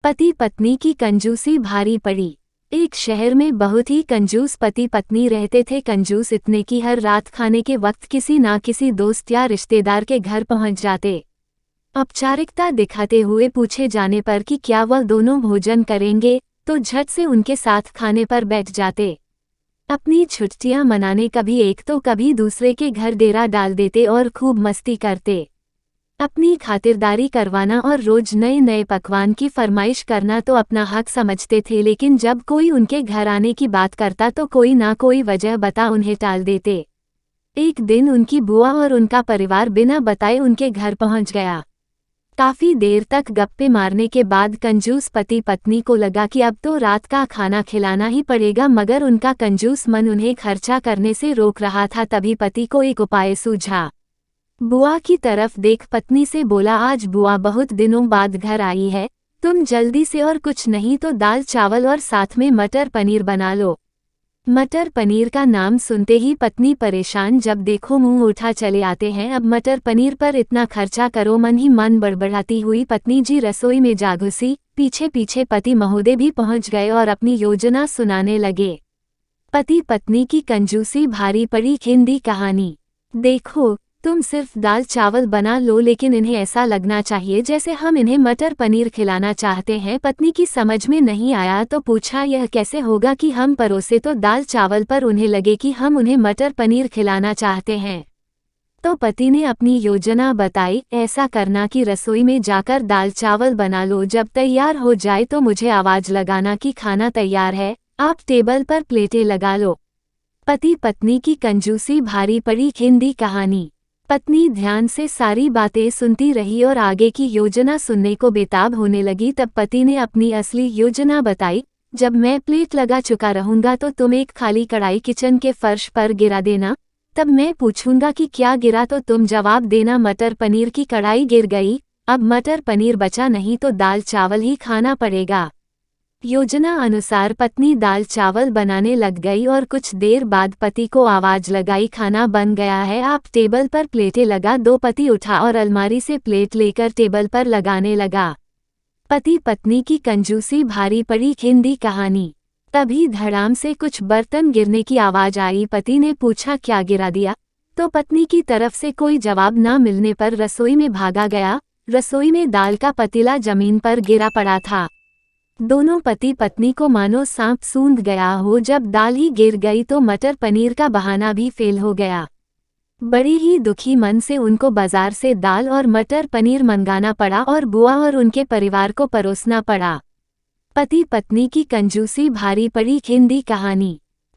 पति पत्नी की कंजूसी भारी पड़ी। एक शहर में बहुत ही कंजूस पति पत्नी रहते थे। कंजूस इतने कि हर रात खाने के वक्त किसी ना किसी दोस्त या रिश्तेदार के घर पहुंच जाते। औपचारिकता दिखाते हुए पूछे जाने पर कि क्या वह दोनों भोजन करेंगे तो झट से उनके साथ खाने पर बैठ जाते। अपनी छुट्टियां मनाने कभी एक तो कभी दूसरे के घर डेरा डाल देते और खूब मस्ती करते। अपनी खातिरदारी करवाना और रोज नए नए पकवान की फरमाइश करना तो अपना हक समझते थे, लेकिन जब कोई उनके घर आने की बात करता तो कोई ना कोई वजह बता उन्हें टाल देते। एक दिन उनकी बुआ और उनका परिवार बिना बताए उनके घर पहुंच गया। काफी देर तक गप्पे मारने के बाद कंजूस पति पत्नी को लगा कि अब तो रात का खाना खिलाना ही पड़ेगा, मगर उनका कंजूस मन उन्हें खर्चा करने से रोक रहा था। तभी पति को एक उपाय सूझा। बुआ की तरफ देख पत्नी से बोला, आज बुआ बहुत दिनों बाद घर आई है, तुम जल्दी से और कुछ नहीं तो दाल चावल और साथ में मटर पनीर बना लो। मटर पनीर का नाम सुनते ही पत्नी परेशान, जब देखो मुंह उठा चले आते हैं। अब मटर पनीर पर इतना खर्चा करो, मन ही मन बड़बड़ाती हुई पत्नी जी रसोई में जा घुसी। पीछे पीछे पति महोदय भी पहुंच गए और अपनी योजना सुनाने लगे। पति पत्नी की कंजूसी भारी पड़ी। हिंदी कहानी। देखो, तुम सिर्फ दाल चावल बना लो, लेकिन इन्हें ऐसा लगना चाहिए जैसे हम इन्हें मटर पनीर खिलाना चाहते हैं। पत्नी की समझ में नहीं आया तो पूछा, यह कैसे होगा कि हम परोसे तो दाल चावल पर उन्हें लगे कि हम उन्हें मटर पनीर खिलाना चाहते हैं। तो पति ने अपनी योजना बताई, ऐसा करना कि रसोई में जाकर दाल चावल बना लो, जब तैयार हो जाए तो मुझे आवाज लगाना कि खाना तैयार है, आप टेबल पर प्लेटें लगा लो। पति पत्नी की कंजूसी भारी पड़ी। हिंदी कहानी। पत्नी ध्यान से सारी बातें सुनती रही और आगे की योजना सुनने को बेताब होने लगी। तब पति ने अपनी असली योजना बताई, जब मैं प्लेट लगा चुका रहूंगा तो तुम एक खाली कढ़ाई किचन के फर्श पर गिरा देना। तब मैं पूछूंगा कि क्या गिरा तो तुम जवाब देना, मटर पनीर की कढ़ाई गिर गई। अब मटर पनीर बचा नहीं तो दाल चावल ही खाना पड़ेगा। योजना अनुसार पत्नी दाल चावल बनाने लग गई और कुछ देर बाद पति को आवाज लगाई, खाना बन गया है, आप टेबल पर प्लेटें लगा दो। पति उठा और अलमारी से प्लेट लेकर टेबल पर लगाने लगा। पति पत्नी की कंजूसी भारी पड़ी। हिंदी कहानी। तभी धड़ाम से कुछ बर्तन गिरने की आवाज आई। पति ने पूछा, क्या गिरा दिया? तो पत्नी की तरफ से कोई जवाब न मिलने पर रसोई में भागा गया। रसोई में दाल का पतीला जमीन पर गिरा पड़ा था। दोनों पति पत्नी को मानो सांप सूंघ गया हो। जब दाल ही गिर गई तो मटर पनीर का बहाना भी फेल हो गया। बड़ी ही दुखी मन से उनको बाजार से दाल और मटर पनीर मंगाना पड़ा और बुआ और उनके परिवार को परोसना पड़ा। पति पत्नी की कंजूसी भारी पड़ी। हिंदी कहानी।